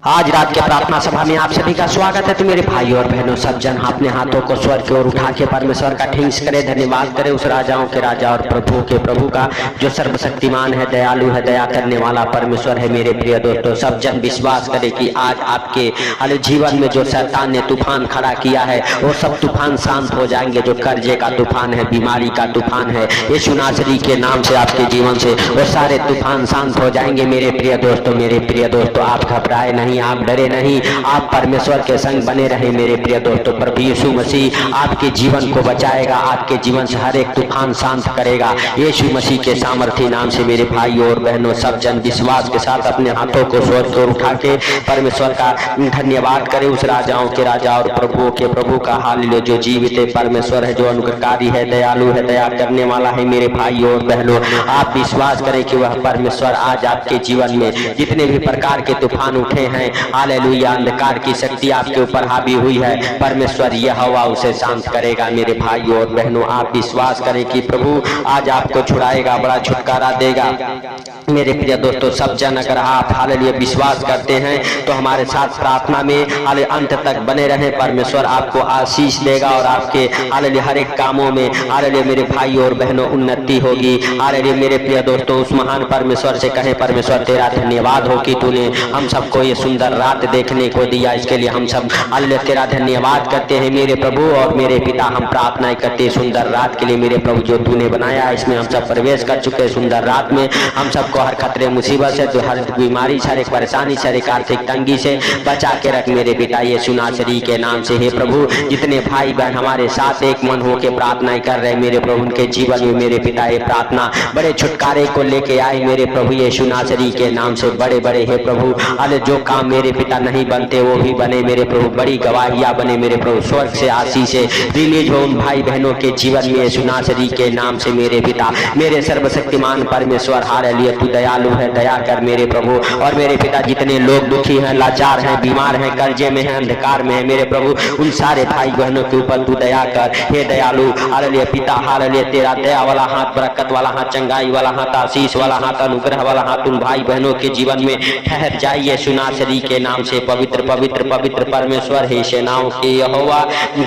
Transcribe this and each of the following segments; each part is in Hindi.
आज रात के प्रार्थना सभा में आप सभी का स्वागत है। तो मेरे भाई और बहनों सब जन अपने हाथों को स्वर की ओर उठा के परमेश्वर का ठीस करे, धन्यवाद करे उस राजाओं के राजा और प्रभुओं के प्रभु का, जो सर्वशक्तिमान है, दयालु है, दया करने वाला परमेश्वर है। मेरे प्रिय दोस्तों सब जन विश्वास करे कि आज आपके जीवन में जो शैतान ने तूफान खड़ा किया है वो सब तूफान शांत हो जाएंगे। जो कर्जे का तूफान है, बीमारी का तूफान है, यीशु नासरी के नाम से आपके जीवन से वो सारे तूफान शांत हो जाएंगे। मेरे प्रिय दोस्तों आप घबराए नहीं, आप डरे नहीं, आप परमेश्वर के संग बने रहे। मेरे प्रिय दोस्तों प्रभु यीशु मसीह आपके जीवन को बचाएगा, आपके जीवन से हर एक तूफान शांत करेगा यीशु मसीह के सामर्थ्य नाम से। मेरे भाई और बहनों सब जन विश्वास के साथ अपने हाथों को स्वर की ओर उठा के परमेश्वर का धन्यवाद करें उस राजाओं के राजा और प्रभुओं के प्रभु का। हालेलुया। जो जीवित है परमेश्वर है, जो अनुग्रहकारी है, दयालु है, दया करने वाला है। मेरे भाई और बहनों आप विश्वास करें कि वह परमेश्वर आज आपके जीवन में जितने भी प्रकार के तूफान उठे हैं, हालेलुया, अंधकार की शक्ति आपके ऊपर हावी हुई है, परमेश्वर यह हवा उसे शांत करेगा। मेरे भाई और बहनों आप विश्वास करें कि प्रभु आज आपको छुड़ाएगा, बड़ा छुटकारा देगा। मेरे प्रिय दोस्तों सब जन अगर आप हालेलुया विश्वास करते हैं तो हमारे साथ प्रार्थना में अंत तक बने रहें। परमेश्वर आपको आशीष देगा और आपके हालेलुया हर एक कामों में हालेलुया मेरे भाई और बहनों उन्नति होगी। हालेलुया मेरे प्रिय दोस्तों उस महान परमेश्वर से कहें, परमेश्वर तेरा धन्यवाद हो कि तूने हम सबको ये सुंदर रात देखने को दिया। इसके लिए हम सब हालेलुया तेरा धन्यवाद करते हैं मेरे प्रभु और मेरे पिता। हम प्रार्थना करते हैं सुंदर रात के लिए मेरे प्रभु जो तूने बनाया है, इसमें हम सब प्रवेश कर चुके हैं। सुंदर रात में हम सबको हर खतरे मुसीबत से, तो हर बीमारी से, हर एक परेशानी से, हर एक आर्थिक तंगी से बचा के रख मेरे पिता यीशु नासरी के नाम से। हे प्रभु जितने भाई बहन हमारे साथ एक मन होकर प्रार्थना कर रहे मेरे प्रभु, उनके जीवन में मेरे पिता ये प्रार्थना बड़े छुटकारे को लेके आए मेरे प्रभु यीशु नासरी के नाम से। बड़े बड़े हे प्रभु अरे जो काम मेरे पिता नहीं बनते वो भी बने मेरे प्रभु, बड़ी गवाहियां बने मेरे प्रभु, स्वर्ग से आशीष से रिलीज हो उन भाई बहनों के जीवन में यीशु नासरी के नाम से। मेरे पिता मेरे सर्वशक्तिमान परमेश्वर हालेलुया तू दयालु है, दया कर मेरे प्रभु और मेरे पिता जितने लोग दुखी हैं, लाचार हैं, बीमार हैं, कर्जे में हैं, अंधकार में हैं मेरे प्रभु, उन सारे भाई बहनों के ऊपर तू दया कर। हे दयालु हालेलुया पिता हालेलुया तेरा दया वाला हाथ, बरकत वाला हाथ, चंगाई वाला हाथ, आशीष वाला हाथ, अनुग्रह वाला हाथ उन भाई बहनों के जीवन में ठहर जाइए यीशु नासरी के नाम से। पवित्र पवित्र पवित्र परमेश्वर है सेनाओं के यहोवा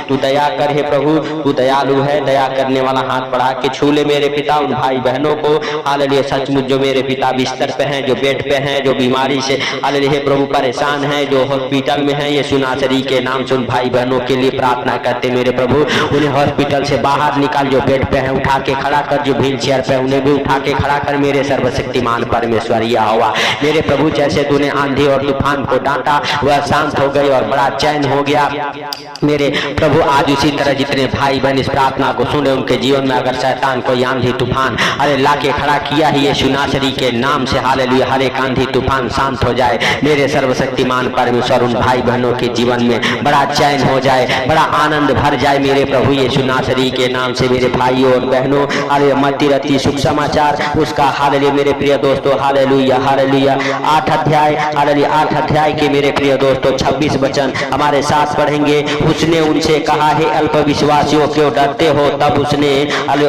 तू दया कर। हे प्रभु तू दयालु है, दया करने वाला हाथ बढ़ा के छू ले मेरे पिता उन भाई बहनों को। हालेलुया सचमुच जो मेरे पिता बिस्तर पे हैं, जो बेड पे हैं, जो बीमारी से हालेलुया हे प्रभु परेशान हैं, जो हॉस्पिटल में हैं, यीशु नासरी के नाम से उन भाई बहनों के लिए प्रार्थना करते मेरे प्रभु। उन्हें हॉस्पिटल से बाहर निकाल, जो बेड पे हैं उठा के खड़ा कर, जो व्हील चेयर पे उन्हें भी उठा के खड़ा कर मेरे सर्वशक्तिमान परमेश्वर यहोवा। मेरे प्रभु जैसे तूने आंधी और तूफान को डांटा वह शांत हो गई और बड़ा चैन हो गया मेरे प्रभु। आज उसी तरह जितने भाई बहन इस प्रार्थना को सुने उनके जीवन में अगर शैतान कोई आंधी तूफान अरे लाके खड़ा किया है यीशु नासरी के नाम से हालेलुया हर एक आंधी तूफान शांत हो जाए मेरे सर्वशक्तिमान परमेश्वर। उन भाई बहनों के जीवन में बड़ा चैन हो जाए, बड़ा आनंद भर जाए मेरे प्रभु यीशु नासरी के नाम से। मेरे भाई और बहनों हालेलुया मत्ती रत्ती सुख समाचार उसका हालेलुया मेरे प्रिय दोस्तों हालेलुया हालेलुया 8 अध्याय हालेलुया 8 अध्याय के मेरे प्रिय दोस्तों 26 वचन हमारे साथ पढ़ेंगे। उसने उनसे कहा हे अल्प विश्वासियों क्यों डरते हो? तब उसने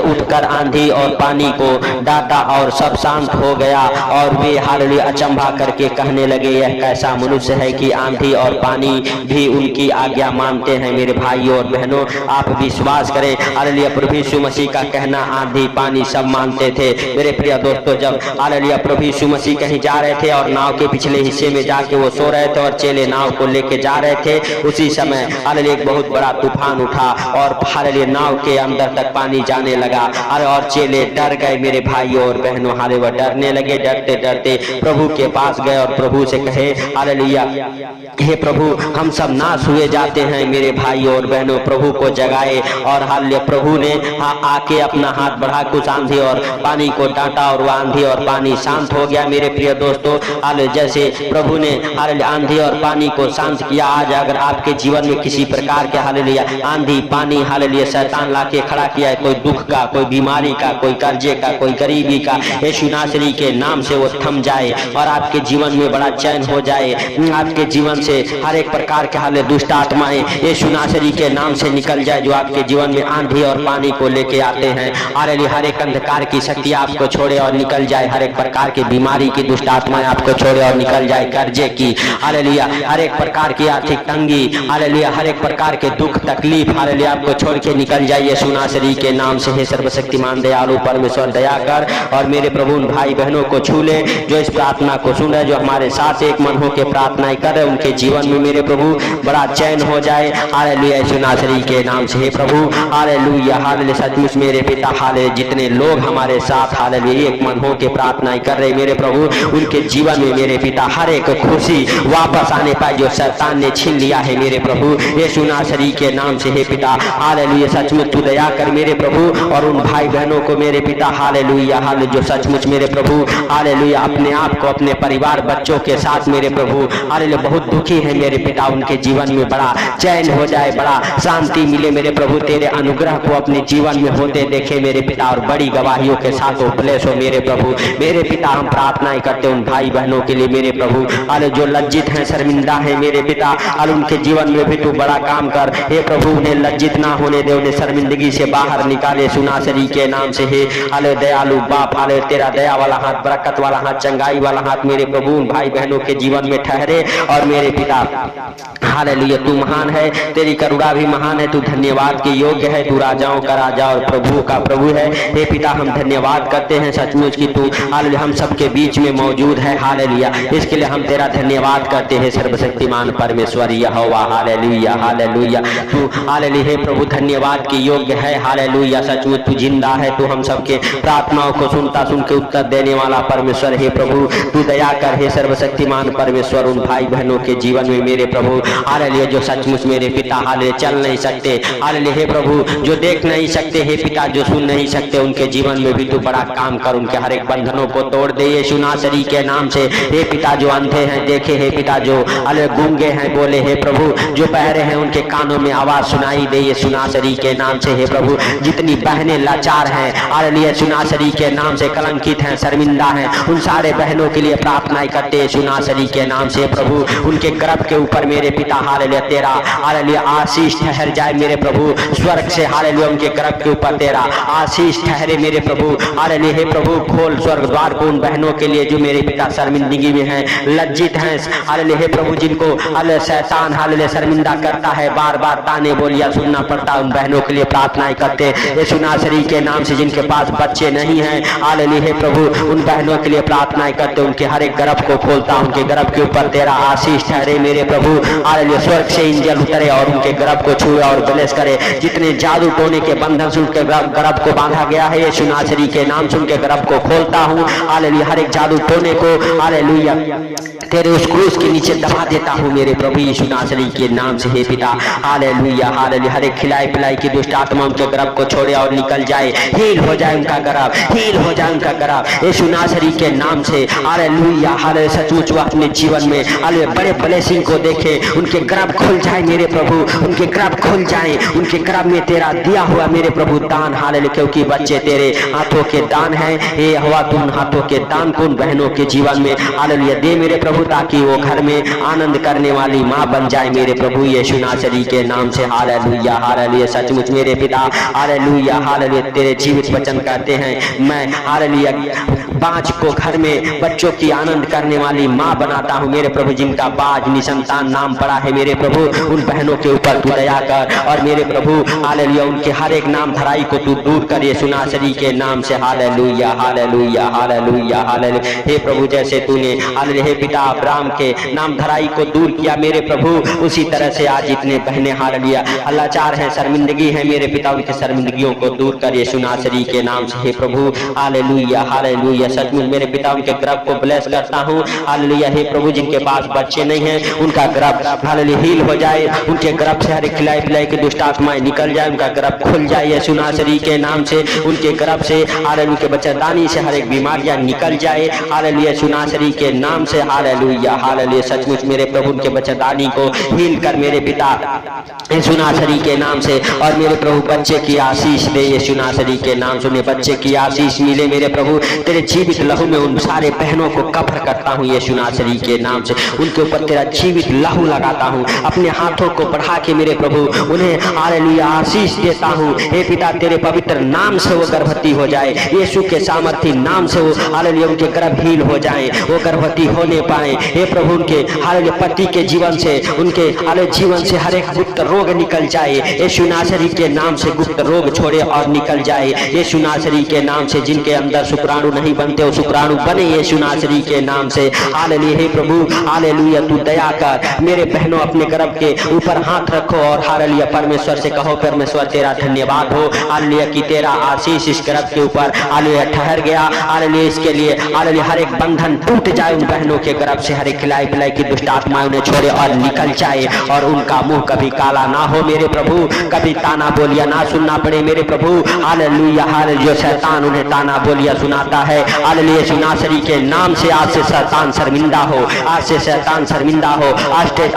उठकर आंधी और पानी को डांटा और सब शांत हो गया और वे हालेलुया अचंभा करके कहने लगे यह कैसा मनुष्य है कि आंधी और पानी भी उनकी आज्ञा मानते हैं। मेरे भाई और बहनों आप विश्वास करें हालेलुया प्रभु यीशु मसीह का कहना आंधी पानी सब मानते थे। मेरे प्रिय दोस्तों जब हालेलुया प्रभु यीशु मसीह कहीं जा रहे थे और नाव के पिछले हिस्से में जाके वो सो रहे थे और चेले नाव को लेके जा रहे थे, उसी समय हालेलुया एक बहुत बड़ा तूफान उठा और हालेलुया नाव के अंदर तक पानी जाने लगा और चेले डर गए मेरे भाई और बहनों हालेलुया डरने लगे। डरते डरते प्रभु के पास गए और प्रभु से कहे हालेलुया हे प्रभु हम सब नाश हुए जाते हैं मेरे भाई और बहनों। प्रभु को जगाए और हालेलुया प्रभु ने आके अपना हाथ बढ़ा कुछ आंधी और पानी को डांटा और वह आंधी और पानी शांत हो गया मेरे प्रिय दोस्तों। हालेलुया जैसे प्रभु ने हालेलुया आंधी और पानी को शांत किया, आज अगर आपके जीवन में किसी प्रकार के हालेलुया आंधी पानी हालेलुया शैतान लाके खड़ा किया है, कोई दुख का, कोई बीमारी का, कोई कर्जे का, कोई गरीबी का, यीशु नासरी के नाम से वो थम जाए और आपके जीवन में बड़ा चैन हो जाए। आपके जीवन से हर एक प्रकार के हाले दुष्ट आत्माएं यीशु नासरी के नाम से निकल जाए जो आपके जीवन में आंधी और पानी को लेके आते हैं। हालेलुया हर एक अंधकार की शक्ति आपको छोड़े और निकल जाए, हर एक प्रकार की बीमारी की दुष्ट आत्माएं आपको छोड़े और निकल जाए, कर्जे की, हालेलुया, हर एक प्रकार की आर्थिक तंगी, हालेलुया, हर एक प्रकार के दुख तकलीफ, हालेलुया, आपको छोड़ के निकल जाइए यीशु नासरी के नाम से। हे सर्वशक्तिमान दयालु परमेश्वर दया कर और मेरे प्रभु उन भाई बहनों को छू ले जो इस प्रार्थना को सुन रहे, जो हमारे साथ एक मन होकर प्रार्थनाएं कर रहे, उनके जीवन में मेरे प्रभु बड़ा चैन हो जाए, हालेलुया, यीशु नासरी के नाम से। हे प्रभु हालेलुया, हालेलुया, सचमुच मेरे पिता, हालेलुया, जितने लोग हमारे साथ हालेलुया एक मन होकर प्रार्थनाएं कर रहे मेरे प्रभु, उनके जीवन में मेरे पिता हर एक खुशी वापस आने पाए जो शैतान ने छीन लिया है मेरे प्रभु, यीशु नासरी के नाम से। हे पिता हालेलुया, सचमुच तू दया कर मेरे प्रभु और उन भाई बहनों को मेरे पिता, हालेलुया, हालेलुया, जो सचमुच मेरे प्रभु, हालेलुया, अपने आप को अपने परिवार बच्चों के साथ मेरे प्रभु, हालेलुया, बहुत दुखी है मेरे पिता, उनके जीवन में बड़ा चैन हो जाए, बड़ा शांति मिले मेरे प्रभु, तेरे अनुग्रह को अपने जीवन में होते देखे मेरे पिता, और बड़ी गवाहियों के साथ उपलेस हो मेरे प्रभु। मेरे पिता हम प्रार्थनाएं करते उन भाई बहनों के लिए मेरे प्रभु, हालेलुया, जो लज्जित हैं, शर्मिंदा है मेरे पिता, हालेलुया, उनके जीवन में भी तू बड़ा काम कर। हे प्रभु उन्हें लज्जित ना होने दे, उन्हें शर्मिंदगी से बाहर निकाले सुनासरी के नाम से। हे हालेलुया, दयालु बाप, हालेलुया, तेरा दया वाला हाथ, बरकत वाला हाथ, चंगाई वाला हाथ मेरे प्रभु उन भाई बहनों के जीवन में ठहरे। और मेरे पिता हालेलुया, तू महान है, तेरी करुणा भी महान है, तू धन्यवाद के योग्य है, तू राजाओं का राजा और प्रभु का प्रभु है। हे पिता हम धन्यवाद करते हैं सचमुच की तू हालेलुया हम सबके बीच में मौजूद है, हालेलुया, इसके लिए हम तेरा धन्यवाद करते हैं सर्वशक्तिमान परमेश्वर यहोवा, हालेलुया, हालेलुया, तू हालेलुया, हे प्रभु धन्यवाद के योग्य है, हालेलुया, सचमुच तू जिंदा है, तू हम सबके प्रार्थनाओं को सुनता सुन के उत्तर देने वाला परमेश्वर। हे प्रभु तू दया कर, हे सर्वशक्तिमान परमेश्वर, उन भाई बहनों के जीवन में मेरे प्रभु, हालेलुया, जो सचमुच मेरे पिता, हालेलुया, चल नहीं सकते, हालेलुया, हे प्रभु जो देख नहीं सकते, हे पिता जो सुन नहीं सकते, उनके जीवन में भी तू बड़ा काम कर, उनके हर एक बंधनों को तोड़ दे यीशु नासरी के नाम से। हे पिता जो अंधे हैं देखे, हे पिता जो हालेलुया गूंगे हैं बोले, हे प्रभु जो बहरे हैं उनके कानों में आवाज सुनाई दे यीशु नासरी के नाम से। हे प्रभु जितनी बहनें लाचार हैं, हालेलुया, यीशु नासरी के नाम से, कलंकित हैं, शर्मिंदा हैं, उन सारे बहनों के लिए प्रार्थनाएं करते हैं यीशु नासरी के नाम से। प्रभु उनके गर्भ के ऊपर मेरे पिता, हालेलुया, तेरा हालेलुया आशीष ठहर जाए मेरे प्रभु, स्वर्ग से हालेलुया उनके गर्भ के ऊपर तेरा आशीष ठहरे मेरे प्रभु, हालेलुया, हे प्रभु खोल स्वर्ग द्वार को उन बहनों के लिए जो मेरे पिता शर्मिंदगी में हैं, लज्जित हैं, हालेलुया, हे प्रभु जिनको हालेलुया शैतान हालेलुया शर्मिंदा करता है, बार बार ताने बोलिया सुनना पड़ता, उन बहनों के लिए प्रार्थनाएं करते यीशु नासरी के नाम से। जिनके पास बच्चे नहीं हैं, हालेलुया, हे प्रभु उन बहनों के लिए प्रार्थनाएं करते, उनके हर एक गर्भ को खोलता, उनके गर्भ के ऊपर तेरा आशीष ठहरे मेरे प्रभु, हालेलुया, स्वर्ग से इंजल उतरे और उनके गर्भ को छुए और ब्लेस करे। जितने जादू टोने के बंधन सुन के गर्भ को बांधा गया है यीशु नासरी के नाम सुन के गर्भ को खोलता हूँ, हालेलुया, हर एक जादू टोने को हालेलुया तेरे उस क्रूस के नीचे दबा देता हूँ मेरे प्रभु यीशु नासरी के नाम से। हे पिता हालेलुया, हालेलुया, हर एक खिलाई पिलाई की दुष्ट आत्मा उनके गर्भ को छोड़े और निकल जाए, हील हो जाए उनका गर्भ, हील हो जाए उनका गर्भ यीशु नासरी के नाम से। हालेलुया, हालेलुया, सचमुच वो अपने जीवन में हालेलुया बड़े ब्लेसिंग को देखे, उनके गर्भ खुल जाए मेरे प्रभु, उनके गर्भ खुल जाए, उनके गर्भ में तेरा दिया हुआ मेरे प्रभु दान, हालेलुया, क्योंकि बच्चे तेरे हाथों के दान हैं। हे हवा तू उन हाथों के दान को उन बहनों के जीवन में हालेलुया दे मेरे प्रभु, ताकि वो घर में आनंद करने वाली माँ बन जाए मेरे प्रभु यीशु नासरी के नाम से। हालेलुया, हालेलुया, सचमुच मेरे पिता, हालेलुया, हालेलुया, तेरे जीवित वचन कहते हैं मैं हालेलुया बाज को घर में बच्चों की आनंद करने वाली माँ बनाता हूँ मेरे प्रभु। जिनका बाज निसंतान नाम पड़ा है मेरे प्रभु, उन बहनों के ऊपर तू दया कर और मेरे प्रभु हालेलुया उनके हर एक नाम धराई को तू दूर कर यीशु नासरी के नाम से। हालेलुया, हालेलुया, हालेलुया, हालेलुया, हे प्रभु जैसे तूने हालेलुया हे पिता अब्राहम के नाम धराई को दूर किया मेरे प्रभु, उसी तरह से आज इतने बहने हालेलुया लाचार हैं, शर्मिंदगी है मेरे पिता, उनकी शर्मिंदगियों को दूर कर यीशु नासरी के नाम से। हे प्रभु हालेलुया, हालेलुया, सचमुच मेरे पिता उनके गर्भ को ब्लेस करता हूँ। हालेलुया, हे प्रभु जिनके पास बच्चे नहीं हैं उनका गर्भ हालेलुया हील हो जाए, उनके गर्भ से हर एक खिलाई पिलाई की दुष्ट आत्माएं निकल जाए, उनका गर्भ खुल जाए यीशु नासरी के नाम से। उनके गर्भ से हालेलुया के बच्चेदानी से हर एक बीमारियां निकल जाए हालेलुया यीशु नासरी के नाम से। हालेलुया, हालेलुया, सचमुच मेरे प्रभु उनके बच्चेदानी को हील कर मेरे पिता यीशु नासरी के नाम से। और मेरे प्रभु बच्चे की आशीष दे यीशु नासरी के नाम से, उन्हें बच्चे की आशीष मिले मेरे प्रभु, तेरे जीवित लहू में उन सारे बहनों को कब्र करता हूँ यीशु नासरी के नाम से। उनके ऊपर तेरा जीवित लहू लगाता हूँ, अपने हाथों को बढ़ा के मेरे प्रभु उन्हें हालेलुया आशीष देता हूँ। हे पिता तेरे पवित्र नाम से वो गर्भवती हो जाए, यीशु के सामर्थी नाम से वो हालेलुया उनके गर्भ हील हो जाए, वो गर्भवती होने पाए। हे प्रभु उनके हालेलुया पति के जीवन से, उनके हालेलुया जीवन से हर एक गुप्त रोग निकल जाए यीशु नासरी के नाम से। गुप्त रोग छोड़े और निकल जाए यीशु नासरी के नाम से। जिनके अंदर शुक्राणु नहीं बनते वो शुक्राणु बने यीशु नासरी के नाम से। हालेलुया हे प्रभु हालेलुया तू दया कर, मेरे बहनों अपने गर्भ के ऊपर हाथ रखो और हालेलुया परमेश्वर से कहो परमेश्वर तेरा धन्यवाद हो हालेलुया कि तेरा आशीष इस गर्भ के ऊपर हालेलुया ठहर गया। हालेलुया इसके लिए हालेलुया हर एक बंधन टूट जाए उन बहनों के गर्भ से, हर एक खिलाई पिलाई की दुष्ट आत्माएं उन्हें छोड़े और निकल जाए और उनका मुंह कभी काला ना हो मेरे प्रभु, कभी ताना बोलिया ना सुनना पड़े मेरे प्रभु। हालेलुया हालेलुया शैतान उन्हें ताना बोलिया सुनाता है हालेलुया यीशु नासरी के नाम से आज से शैतान शर्मिंदा हो, आज से शैतान शर्मिंदा हो,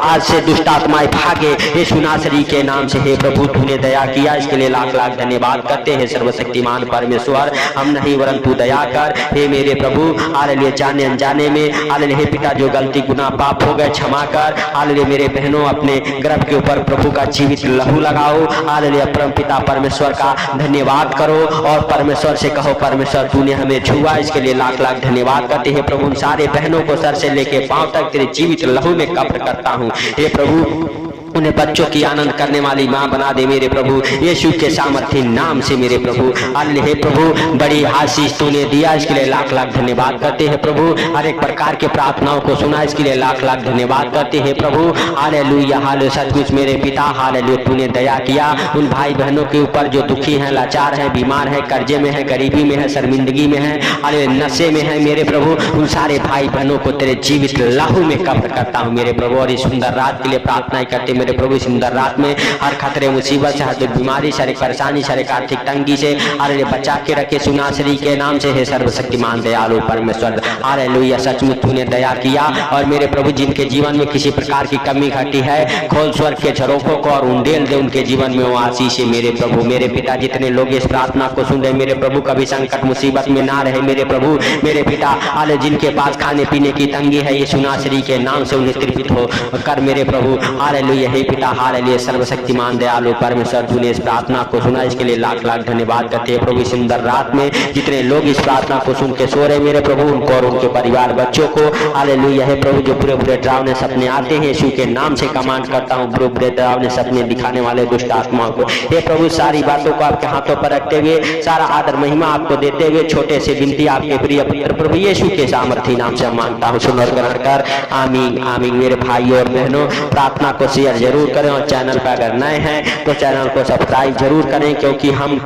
आज से दुष्ट आत्माएं भागे यीशु नासरी के नाम से। हे प्रभु तूने दया किया, इसके लिए लाख लाख धन्यवाद करते हैं सर्वशक्तिमान परमेश्वर। हम नहीं वरन तू दया कर हे मेरे प्रभु हालेलुया जाने अनजाने में हालेलुया हे पिता जो गलती गुनाह पाप हो गए क्षमा कर। हालेलुया मेरे बहनों अपने गर्भ के ऊपर प्रभु का जीवित लहू लगाओ हालेलुया परम पिता परमेश्वर का धन्यवाद करो और परमेश्वर से कहो परमेश्वर तूने हमें छुआ, इसके लिए लाख लाख धन्यवाद करते हैं प्रभु। उन सारे बहनों को सर से लेके पांव तक तेरे जीवित लहू में कब्र करता हूँ हे प्रभु। उन्हें बच्चों की आनंद करने वाली मां बना दे मेरे प्रभु यीशु के सामर्थ्य नाम से मेरे प्रभु। हालेलुया हे प्रभु बड़ी आशीष तूने दिया, इसके लिए लाख लाख धन्यवाद करते हैं प्रभु। हर एक प्रकार के प्रार्थनाओं को सुना, इसके लिए लाख लाख धन्यवाद करते हैं प्रभु। हालेलुया हालेलुया सचमुच मेरे पिता हालेलुया तूने दया किया उन भाई बहनों के ऊपर जो दुखी हैं, लाचार हैं, बीमार हैं, कर्जे में है, गरीबी में है, शर्मिंदगी में है, हालेलुया नशे में है मेरे प्रभु। उन सारे भाई बहनों को तेरे जीवित लहू में कब्र करता हूँ मेरे प्रभु। और इस सुंदर रात के लिए प्रार्थना करते मेरे प्रभु। सुंदर रात में हर खतरे मुसीबत से, हर बीमारी, सारी परेशानी, सारे आर्थिक तंगी से हालेलुया बचा के रखे सुनासरी के नाम से। हे सर्वशक्तिमान दयालु परमेश्वर हालेलुया सचमुच तूने दया किया और मेरे प्रभु जिनके जीवन में किसी प्रकार की कमी घटी है खोल स्वर्ग के झरोखों को और उंडेल दे उनके जीवन में वो आशीष है मेरे प्रभु। मेरे पिता जितने लोग इस प्रार्थना को सुन रहे मेरे प्रभु कभी संकट मुसीबत में ना रहे मेरे प्रभु। मेरे पिता हालेलुया जिनके पास खाने पीने की तंगी है ये सुनासरी के नाम से उन्हें तृप्त हो कर मेरे प्रभु। हालेलुया हे पिता हालेलुया सर्वशक्तिमान दयालु परमेश्वर तूने इस प्रार्थना को सुना, इसके लिए लाख लाख धन्यवाद करते हैं प्रभु। सुंदर रात में जितने लोग इस प्रार्थना को सुन के सो रहे मेरे प्रभु उनको और उनके परिवार बच्चों को हालेलुया हे प्रभु जो बुरे बुरे डरावने सपने आते हैं यीशु के नाम से कमांड करता हूँ बुरे बुरे डरावने सपने दिखाने वाले दुष्ट आत्माओं को हे प्रभु सारी बातों को आपके हाथों पर रखते हुए सारा आदर महिमा आपको देते हुए छोटे से विनती आपके प्रिय पुत्र प्रभु यीशु के सामर्थी नाम से मांगता हूँ सुन और ग्रहण कर आमीन आमीन। मेरे भाइयों और बहनों प्रार्थना को शेयर जरूर करें और चैनल पर अगर नए हैं तो चैनल को सब्सक्राइब जरूर करें क्योंकि हम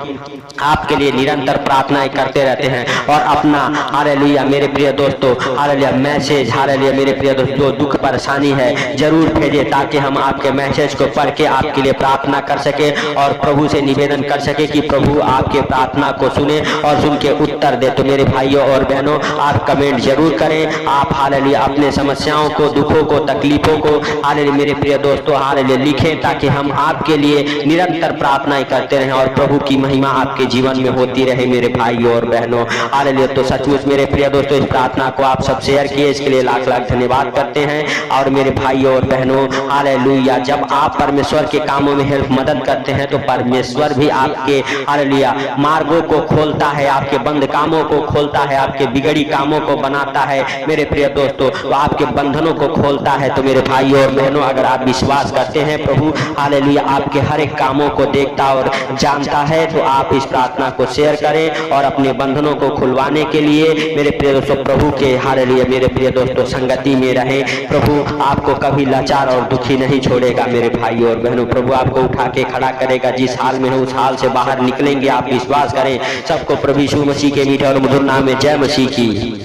आपके लिए निरंतर प्रार्थनाएं करते रहते हैं। और अपना हालेलुया मेरे प्रिय दोस्तों हालेलुया मैसेज हालेलुया मेरे प्रिय दोस्तों जो दुख परेशानी है जरूर भेजें ताकि हम आपके मैसेज को पढ़ के आपके लिए प्रार्थना कर सके और प्रभु से निवेदन कर सके कि प्रभु आपके प्रार्थना को सुने और सुन के उत्तर दे। तो मेरे भाइयों और बहनों आप कमेंट जरूर करें, आप हालेलुया अपने समस्याओं को दुखों को तकलीफों को हालेलुया मेरे प्रिय दोस्तों हालेलुया लिखें ताकि हम आपके लिए निरंतर प्रार्थनाएं करते रहें और प्रभु की महिमा आपके जीवन में होती रहे मेरे भाइयों और बहनों हालेलुया। तो सचमुच मेरे प्रिय दोस्तों इस प्रार्थना को आप सब शेयर किए, इसके लिए लाख लाख धन्यवाद करते हैं। और मेरे भाइयों और बहनों हालेलुया जब आप परमेश्वर के कामों में हेल्प मदद करते हैं तो परमेश्वर भी आपके हालेलुया मार्गों को खोलता है, आपके बंद कामों को खोलता है, आपके बिगड़ी कामों को बनाता है मेरे प्रिय दोस्तों, तो आपके बंधनों को खोलता है। तो मेरे भाइयों और बहनों अगर आप विश्वास करते हैं प्रभु हालेलुया आपके हर एक कामों को देखता और जानता है तो आप इस प्रार्थना को शेयर करें और अपने बंधनों को खुलवाने के लिए मेरे प्रिय दोस्तों प्रभु के हालेलुया मेरे प्रिय दोस्तों संगति में रहें। प्रभु आपको कभी लाचार और दुखी नहीं छोड़ेगा मेरे भाइयों और बहनों। प्रभु आपको उठा के खड़ा करेगा, जिस हाल में है उस हाल से बाहर निकलेंगे आप विश्वास करें। सबको प्रभु यीशु मसीह के मीठे और मधुर नाम में जय मसीह की।